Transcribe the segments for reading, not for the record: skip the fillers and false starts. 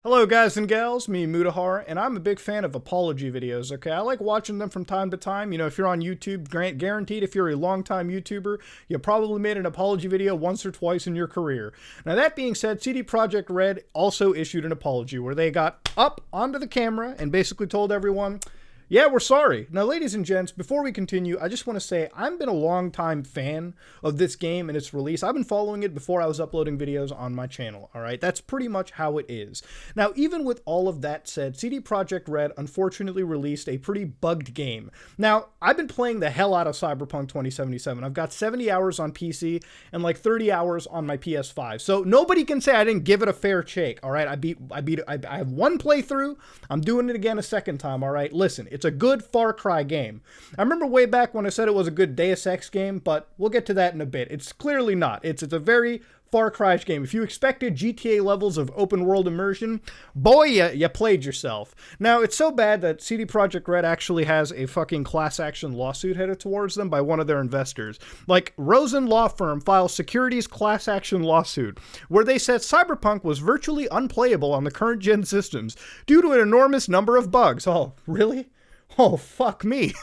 Hello guys and gals, me Mutahar, and I'm a big fan of apology videos, okay? I like watching them from time to time. You know, if you're on YouTube, guaranteed if you're a long-time YouTuber, you probably made an apology video once or twice in your career. Now that being said, CD Projekt Red also issued an apology where they got up onto the camera and basically told everyone, yeah, we're sorry. Now, ladies and gents, before we continue, I just want to say I've been a long-time fan of this game and its release. I've been following it before I was uploading videos on my channel, all right? That's pretty much how it is. Now, even with all of that said, CD Projekt Red unfortunately released a pretty bugged game. Now, I've been playing the hell out of Cyberpunk 2077. I've got 70 hours on PC and like 30 hours on my PS5. So nobody can say I didn't give it a fair shake, all right? I have one playthrough. I'm doing it again a second time, all right? Listen, it's a good Far Cry game. I remember way back when I said it was a good Deus Ex game, but we'll get to that in a bit. It's clearly not. It's a very Far Cry-ish game. If you expected GTA levels of open world immersion, boy, you played yourself. Now, it's so bad that CD Projekt Red actually has a fucking class action lawsuit headed towards them by one of their investors. Like, Rosen Law Firm files securities class action lawsuit, where they said Cyberpunk was virtually unplayable on the current gen systems due to an enormous number of bugs. Oh, really? Oh, fuck me.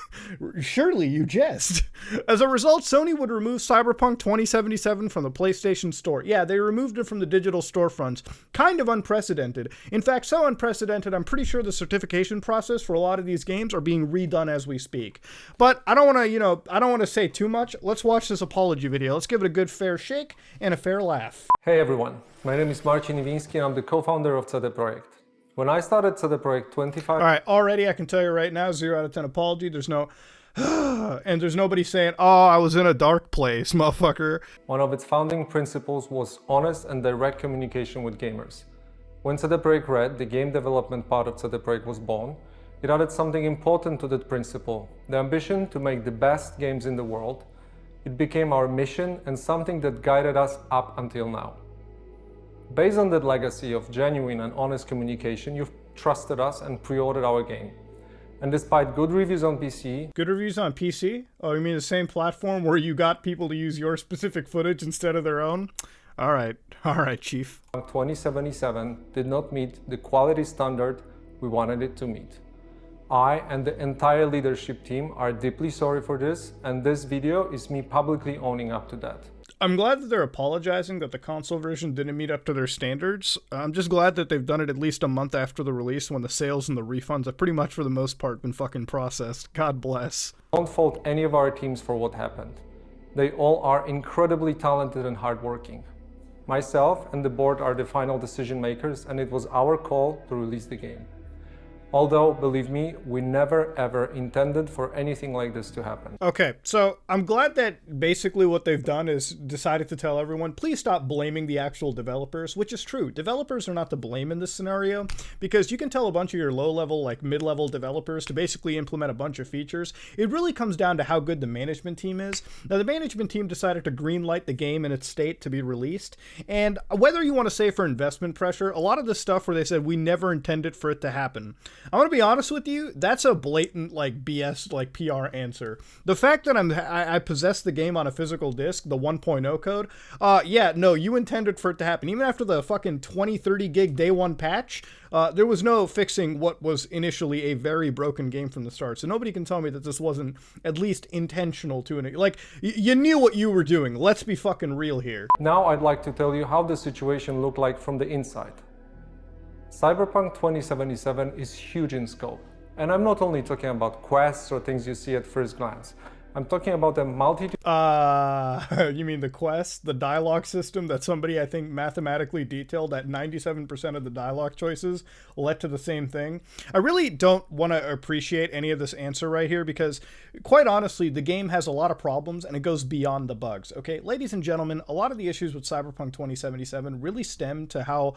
Surely you jest. As a result, Sony would remove Cyberpunk 2077 from the PlayStation Store. Yeah, they removed it from the digital storefronts. Kind of unprecedented. In fact, so unprecedented, I'm pretty sure the certification process for a lot of these games are being redone as we speak. But I don't want to, I don't want to say too much. Let's watch this apology video. Let's give it a good fair shake and a fair laugh. Hey everyone, my name is Marcin Iwiński and I'm the co-founder of CD Projekt. When I started CD Projekt 25... All right, already I can tell you right now, 0 out of 10 apology. There's no... and there's nobody saying, oh, I was in a dark place, motherfucker. One of its founding principles was honest and direct communication with gamers. When CD Projekt Red, the game development part of CD Projekt, was born, it added something important to that principle, the ambition to make the best games in the world. It became our mission and something that guided us up until now. Based on that legacy of genuine and honest communication, you've trusted us and pre-ordered our game. And despite good reviews on PC... Good reviews on PC? Oh, you mean the same platform where you got people to use your specific footage instead of their own? Alright, Chief. 2077 did not meet the quality standard we wanted it to meet. I and the entire leadership team are deeply sorry for this, and this video is me publicly owning up to that. I'm glad that they're apologizing that the console version didn't meet up to their standards. I'm just glad that they've done it at least a month after the release when the sales and the refunds have pretty much for the most part been fucking processed. God bless. Don't fault any of our teams for what happened. They all are incredibly talented and hardworking. Myself and the board are the final decision makers, and it was our call to release the game. Although, believe me, we never ever intended for anything like this to happen. Okay, so I'm glad that basically what they've done is decided to tell everyone, please stop blaming the actual developers, which is true. Developers are not to blame in this scenario, because you can tell a bunch of your low-level, like mid-level developers to basically implement a bunch of features. It really comes down to how good the management team is. Now, the management team decided to greenlight the game in its state to be released, and whether you want to say for investment pressure, a lot of the stuff where they said we never intended for it to happen. I want to be honest with you, that's a blatant, like, BS, like, PR answer. The fact that I possess the game on a physical disc, the 1.0 code, yeah, no, you intended for it to happen. Even after the fucking 20, 30 gig day one patch, there was no fixing what was initially a very broken game from the start. So nobody can tell me that this wasn't at least intentional to an... Like, you knew what you were doing. Let's be fucking real here. Now I'd like to tell you how the situation looked like from the inside. Cyberpunk 2077 is huge in scope, and I'm not only talking about quests or things you see at first glance. I'm talking about a multitude... You mean the quest, the dialogue system that somebody, I think, mathematically detailed that 97% of the dialogue choices led to the same thing? I really don't want to appreciate any of this answer right here because, quite honestly, the game has a lot of problems and it goes beyond the bugs, okay? Ladies and gentlemen, a lot of the issues with Cyberpunk 2077 really stem to how,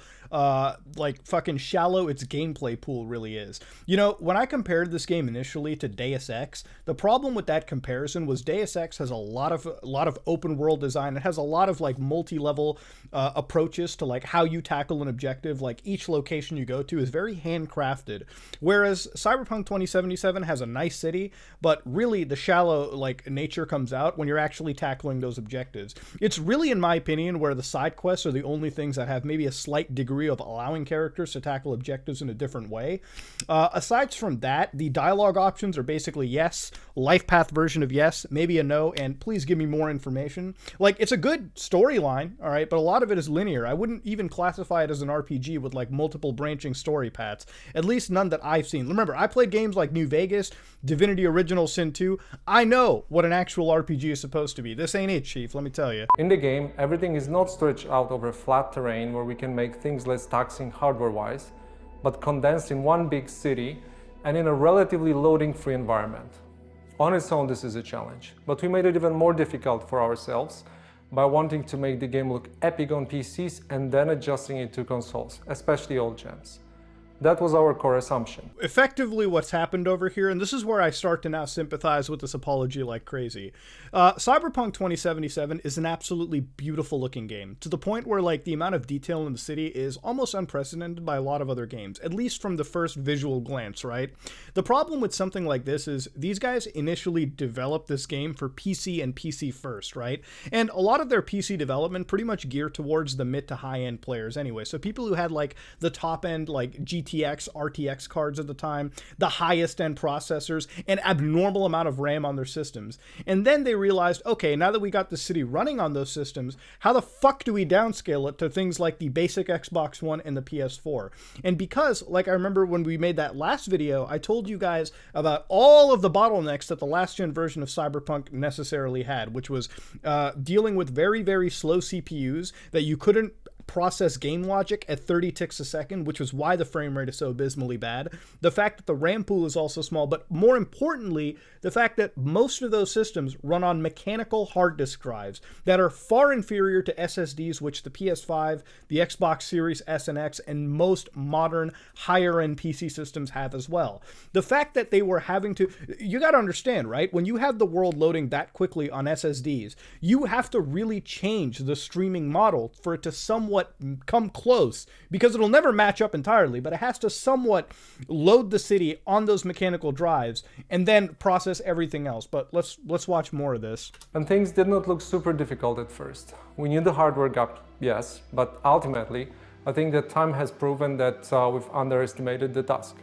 like, fucking shallow its gameplay pool really is. You know, when I compared this game initially to Deus Ex, the problem with that comparison comparison was Deus Ex has a lot of open world design. It has a lot of like multi-level approaches to like how you tackle an objective. Like each location you go to is very handcrafted, whereas Cyberpunk 2077 has a nice city, but really the shallow like nature comes out when you're actually tackling those objectives. It's really, in my opinion, where the side quests are the only things that have maybe a slight degree of allowing characters to tackle objectives in a different way. Aside from that, the dialogue options are basically yes, life path version of yes, maybe a no, and please give me more information. Like, it's a good storyline, all right, but a lot of it is linear. I wouldn't even classify it as an RPG with like multiple branching story paths, at least none that I've seen. Remember, I played games like New Vegas, Divinity Original Sin 2. I know what an actual RPG is supposed to be. This ain't it, Chief, let me tell you. In the game, everything is not stretched out over flat terrain where we can make things less taxing hardware-wise, but condensed in one big city and in a relatively loading-free environment. On its own, this is a challenge, but we made it even more difficult for ourselves by wanting to make the game look epic on PCs and then adjusting it to consoles, especially old gens. That was our core assumption. Effectively, what's happened over here, and this is where I start to now sympathize with this apology like crazy. Cyberpunk 2077 is an absolutely beautiful looking game, to the point where like the amount of detail in the city is almost unprecedented by a lot of other games, at least from the first visual glance, right? The problem with something like this is these guys initially developed this game for PC and PC first, right? And a lot of their PC development pretty much geared towards the mid to high end players anyway. So people who had like the top end like GTX, RTX cards at the time, the highest end processors, an abnormal amount of RAM on their systems. And then they realized, okay, now that we got the city running on those systems, how the fuck do we downscale it to things like the basic Xbox One and the PS4? And because, like I remember when we made that last video, I told you guys about all of the bottlenecks that the last gen version of Cyberpunk necessarily had, which was dealing with very, very slow CPUs that you couldn't process game logic at 30 ticks a second, which was why the frame rate is so abysmally bad. The fact that the RAM pool is also small, but more importantly, the fact that most of those systems run on mechanical hard disk drives that are far inferior to SSDs, which the PS5, the Xbox Series S and X, and most modern higher end PC systems have as well. The fact that they were having to, you got to understand, right? When you have the world loading that quickly on SSDs, you have to really change the streaming model for it to somewhat come close, because it'll never match up entirely, but it has to somewhat load the city on those mechanical drives and then process everything else. But let's watch more of this. And things did not look super difficult at first. We knew the hardware gap, yes, but ultimately, I think that time has proven that we've underestimated the task.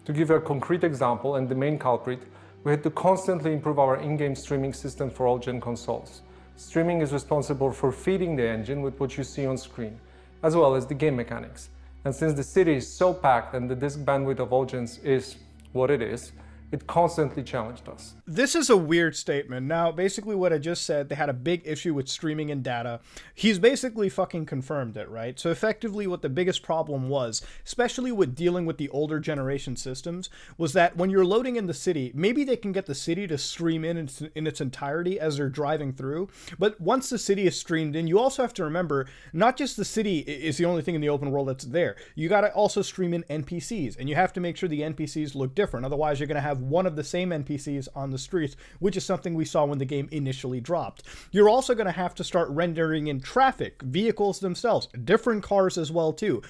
To give a concrete example, and the main culprit, we had to constantly improve our in-game streaming system for all gen consoles. Streaming is responsible for feeding the engine with what you see on screen, as well as the game mechanics. And since the city is so packed and the disk bandwidth of all gens is what it is, it constantly challenged us. This is a weird statement. Now, basically what I just said, they had a big issue with streaming and data. He's basically fucking confirmed it, right? So effectively what the biggest problem was, especially with dealing with the older generation systems, was that when you're loading in the city, maybe they can get the city to stream in its entirety as they're driving through. But once the city is streamed in, you also have to remember, not just the city is the only thing in the open world that's there. You got to also stream in NPCs, and you have to make sure the NPCs look different. Otherwise, you're going to have one of the same NPCs on the streets, which is something we saw when the game initially dropped. You're also going to have to start rendering in traffic, vehicles themselves, different cars as well too.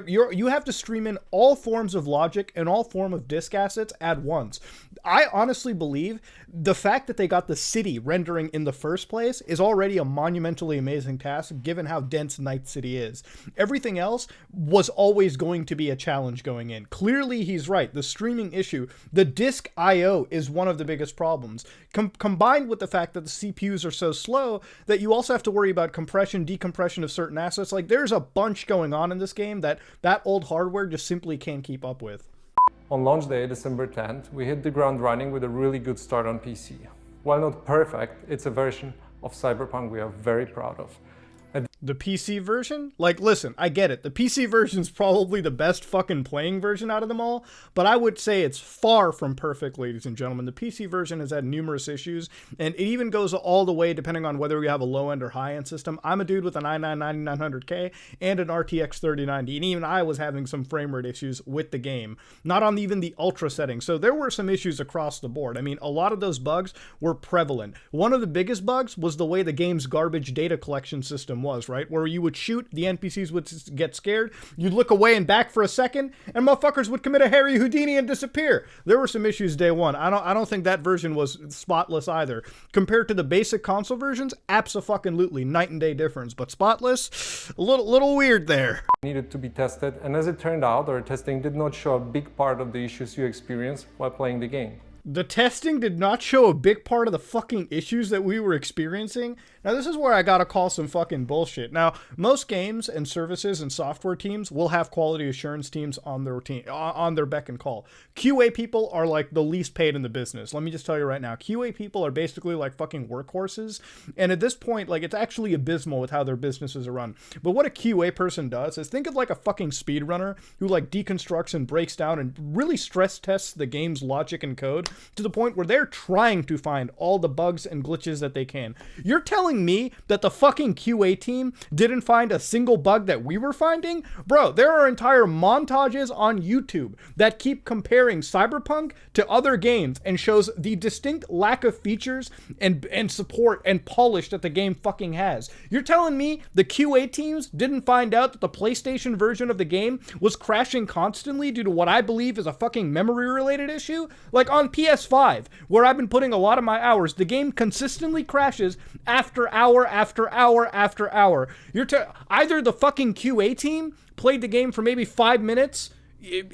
You have to stream in all forms of logic and all form of disk assets at once. I honestly believe the fact that they got the city rendering in the first place is already a monumentally amazing task given how dense Night City is. Everything else was always going to be a challenge going in. Clearly he's right. The streaming issue, the disk I/O is one of the biggest problems, combined with the fact that the CPUs are so slow that you also have to worry about compression, decompression of certain assets. Like, there's a bunch going on in this game that old hardware just simply can't keep up with. On launch day, December 10th, we hit the ground running with a really good start on PC. While not perfect, it's a version of Cyberpunk we are very proud of. The PC version? Like, listen, I get it. The PC version is probably the best fucking playing version out of them all, but I would say it's far from perfect, ladies and gentlemen. The PC version has had numerous issues, and it even goes all the way depending on whether you have a low-end or high-end system. I'm a dude with an i9-9900K and an RTX 3090, and even I was having some frame rate issues with the game, not on even the ultra setting. So there were some issues across the board. I mean, a lot of those bugs were prevalent. One of the biggest bugs was the way the game's garbage data collection system was, right? Where you would shoot, the NPCs would get scared, you'd look away and back for a second, and motherfuckers would commit a Harry Houdini and disappear. There were some issues day one. I don't think that version was spotless either. Compared to the basic console versions, abso-fucking-lutely, night and day difference. But spotless, a little weird there. Needed to be tested, and as it turned out, our testing did not show a big part of the issues you experienced while playing the game. The testing did not show a big part of the fucking issues that we were experiencing. Now, this is where I gotta call some fucking bullshit. Now, most games and services and software teams will have quality assurance teams on their team, on their beck and call. QA people are like the least paid in the business. Let me just tell you right now, QA people are basically like fucking workhorses. And at this point, like, it's actually abysmal with how their businesses are run. But what a QA person does is think of like a fucking speedrunner who like deconstructs and breaks down and really stress tests the game's logic and code to the point where they're trying to find all the bugs and glitches that they can. You're telling me that the fucking QA team didn't find a single bug that we were finding? Bro, there are entire montages on YouTube that keep comparing Cyberpunk to other games and shows the distinct lack of features and support and polish that the game fucking has. You're telling me the QA teams didn't find out that the PlayStation version of the game was crashing constantly due to what I believe is a fucking memory related issue? Like on PS5, where I've been putting a lot of my hours, the game consistently crashes after hour after hour after hour. Either the fucking QA team played the game for maybe 5 minutes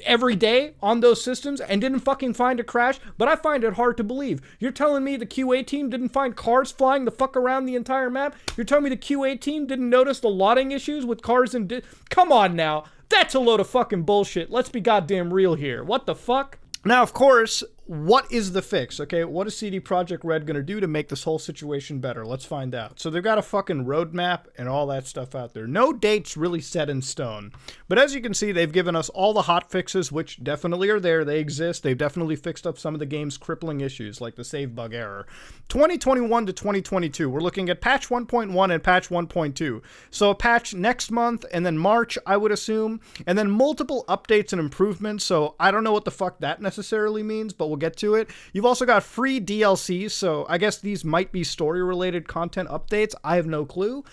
every day on those systems and didn't fucking find a crash, but I find it hard to believe. You're telling me the QA team didn't find cars flying the fuck around the entire map? You're telling me the QA team didn't notice the lotting issues with cars and... Come on now. That's a load of fucking bullshit. Let's be goddamn real here. What the fuck? Now, of course, what is the fix, okay? What is CD Projekt Red going to do to make this whole situation better? Let's find out. So they've got a fucking roadmap and all that stuff out there. No dates really set in stone. But as you can see, they've given us all the hot fixes, which definitely are there. They exist. They've definitely fixed up some of the game's crippling issues, like the save bug error. 2021 to 2022, we're looking at patch 1.1 and patch 1.2. So a patch next month, and then March, I would assume, and then multiple updates and improvements. So I don't know what the fuck that necessarily means, but we'll get to it. You've also got free DLCs, so I guess these might be story-related content updates. I have no clue.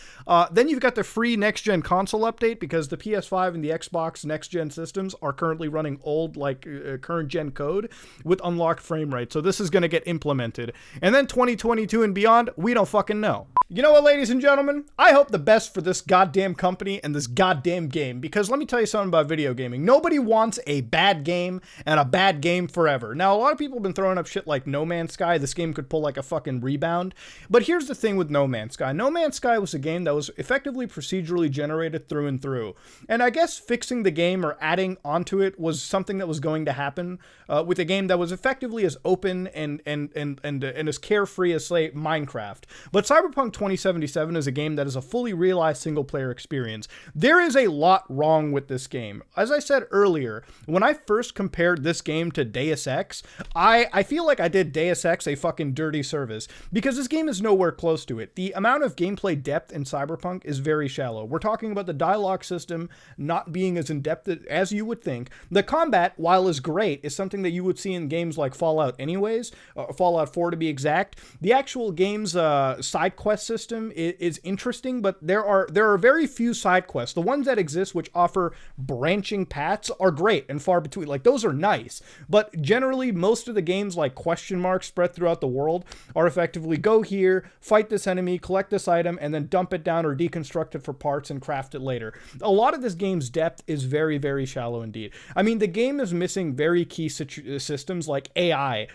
Then you've got the free next-gen console update, because the PS5 and the Xbox next-gen systems are currently running old, like, current-gen code with unlocked frame rate. So this is going to get implemented. And then 2022 and beyond, we don't fucking know. You know what, ladies and gentlemen? I hope the best for this goddamn company and this goddamn game, because let me tell you something about video gaming. Nobody wants a bad game and a bad game forever. Now, a lot of people have been throwing up shit like No Man's Sky. This game could pull like a fucking rebound. But here's the thing with No Man's Sky. No Man's Sky was a game that was effectively procedurally generated through and through. And I guess fixing the game or adding onto it was something that was going to happen with a game that was effectively as open and as carefree as, say, Minecraft. But Cyberpunk 2077 is a game that is a fully realized single-player experience. There is a lot wrong with this game. As I said earlier, when I first compared this game to Deus Ex, I feel like I did Deus Ex a fucking dirty service, because this game is nowhere close to it. The amount of gameplay depth in Cyberpunk is very shallow. We're talking about the dialogue system not being as in-depth as you would think. The combat, while is great, is something that you would see in games like Fallout anyways, Fallout 4 to be exact. The actual game's side quest system is interesting, but there are very few side quests. The ones that exist which offer branching paths are great and far between. Like, those are nice, but generally most of the games, like question marks spread throughout the world, are effectively go here, fight this enemy, collect this item, and then dump it down or deconstruct it for parts and craft it later. A lot of this game's depth is very, very shallow indeed. I mean, the game is missing very key systems like AI,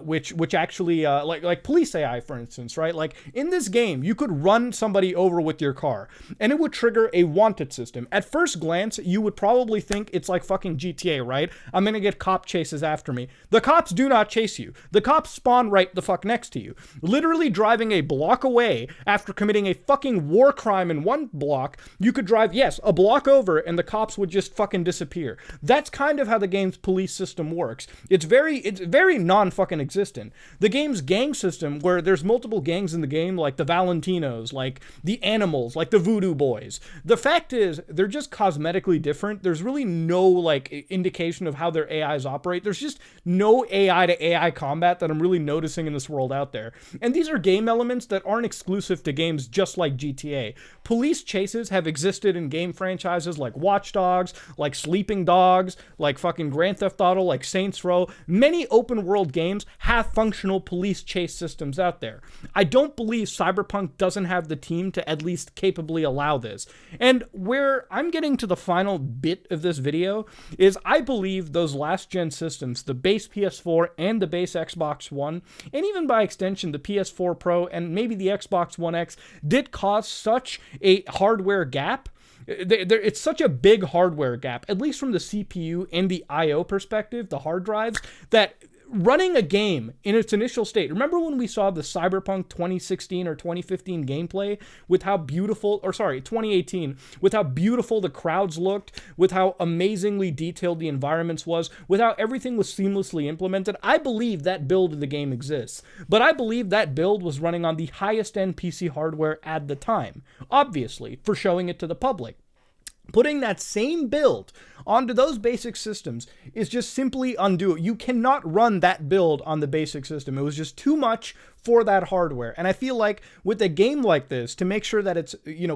which actually like police AI, for instance, right? Like in this game, game, you could run somebody over with your car, and it would trigger a wanted system. At first glance, you would probably think it's like fucking GTA, right? I'm gonna get cop chases after me. The cops do not chase you. The cops spawn right the fuck next to you. Literally driving a block away after committing a fucking war crime in one block, you could drive, yes, a block over, and the cops would just fucking disappear. That's kind of how the game's police system works. It's very non-fucking existent. The game's gang system, where there's multiple gangs in the game, like the Valentinos, like the Animals, like the Voodoo Boys. The fact is, they're just cosmetically different. There's really no, like, indication of how their AIs operate. There's just no AI to AI combat that I'm really noticing in this world out there. And these are game elements that aren't exclusive to games just like GTA. Police chases have existed in game franchises like Watch Dogs, like Sleeping Dogs, like fucking Grand Theft Auto, like Saints Row. Many open world games have functional police chase systems out there. I don't believe Cyberpunk doesn't have the team to at least capably allow this. And where I'm getting to the final bit of this video is I believe those last gen systems, the base PS4 and the base Xbox One, and even by extension the PS4 Pro and maybe the Xbox One X, did cause such a hardware gap. It's such a big hardware gap, at least from the CPU and the I/O perspective, the hard drives, that running a game in its initial state. Remember when we saw the Cyberpunk 2016 or 2015 gameplay with how beautiful, or sorry, 2018, with how beautiful the crowds looked, with how amazingly detailed the environments was, with how everything was seamlessly implemented? I believe that build of the game exists, but I believe that build was running on the highest end PC hardware at the time, obviously, for showing it to the public. Putting that same build onto those basic systems is just simply undoable. You cannot run that build on the basic system. It was just too much for that hardware. And I feel like with a game like this, to make sure that it's,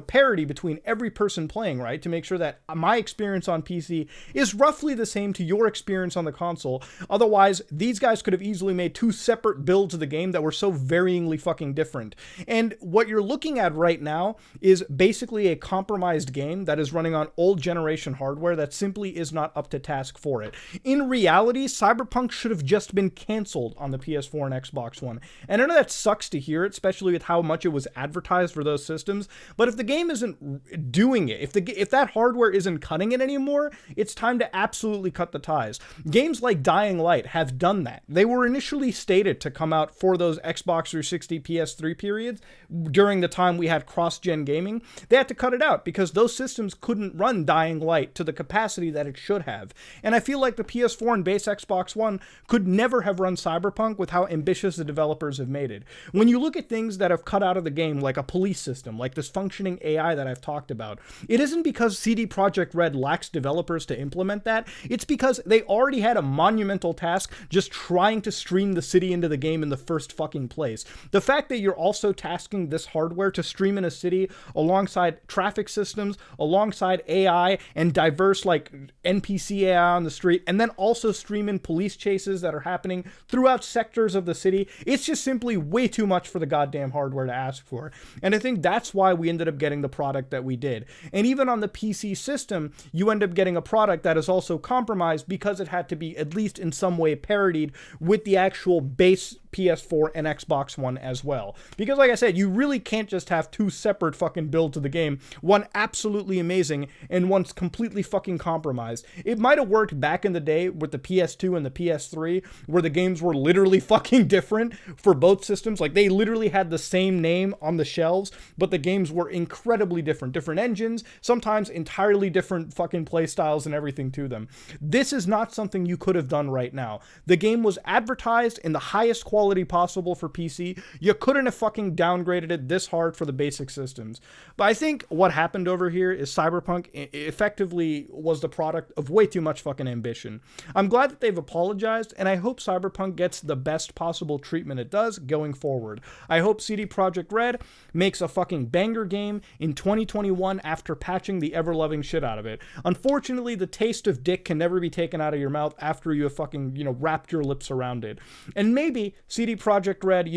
parity between every person playing, right? To make sure that my experience on PC is roughly the same to your experience on the console. Otherwise, these guys could have easily made two separate builds of the game that were so varyingly fucking different. And what you're looking at right now is basically a compromised game that is running on old generation hardware that simply is not up to task for it. In reality, Cyberpunk should have just been canceled on the PS4 and Xbox One. And I know that sucks to hear it, especially with how much it was advertised for those systems. But if the game isn't doing it, if that hardware isn't cutting it anymore, it's time to absolutely cut the ties. Games like Dying Light have done that. They were initially stated to come out for those Xbox 360, PS3 periods during the time we had cross-gen gaming. They had to cut it out because those systems couldn't run Dying Light to the capacity that it should have. And I feel like the PS4 and base Xbox One could never have run Cyberpunk with how ambitious the developers have made it. When you look at things that have cut out of the game, like a police system, like this functioning AI that I've talked about, it isn't because CD Projekt Red lacks developers to implement that. It's because they already had a monumental task just trying to stream the city into the game in the first fucking place. The fact that you're also tasking this hardware to stream in a city alongside traffic systems, alongside AI and diverse like NPC AI on the street, and then also stream in police chases that are happening throughout sectors of the city, it's just simply way too much for the goddamn hardware to ask for. And I think that's why we ended up getting the product that we did. And even on the PC system, you end up getting a product that is also compromised because it had to be at least in some way parodied with the actual base PS4 and Xbox One as well. Because like I said, you really can't just have two separate fucking builds of the game, one absolutely amazing and one's completely fucking compromised. It might have worked back in the day with the PS2 and the PS3, where the games were literally fucking different for both systems. Like they literally had the same name on the shelves, but the games were incredibly different. Different engines, sometimes entirely different fucking play styles and everything to them. This is not something you could have done right now. The game was advertised in the highest quality possible for PC. You couldn't have fucking downgraded it this hard for the basic systems. But I think what happened over here is Cyberpunk effectively was the product of way too much fucking ambition. I'm glad that they've apologized, and I hope Cyberpunk gets the best possible treatment it does going forward. I hope CD Projekt Red makes a fucking banger game in 2021 after patching the ever-loving shit out of it. Unfortunately, the taste of dick can never be taken out of your mouth after you have fucking, wrapped your lips around it. And maybe CD Projekt Red,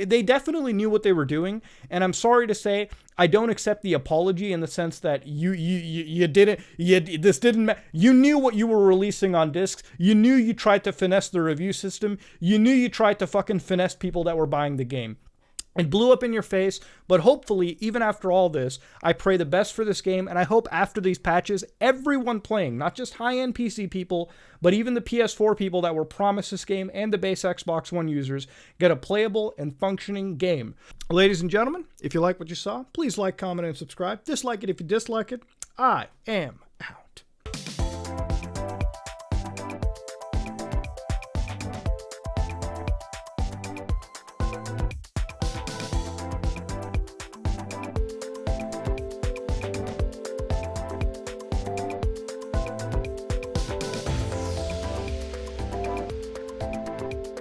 they definitely knew what they were doing, and I'm sorry to say, I don't accept the apology in the sense that you knew what you were releasing on discs. You knew you tried to finesse the review system. You knew you tried to fucking finesse people that were buying the game. It blew up in your face, but hopefully, even after all this, I pray the best for this game, and I hope after these patches, everyone playing, not just high-end PC people, but even the PS4 people that were promised this game and the base Xbox One users, get a playable and functioning game. Ladies and gentlemen, if you like what you saw, please like, comment, and subscribe. Dislike it if you dislike it. I am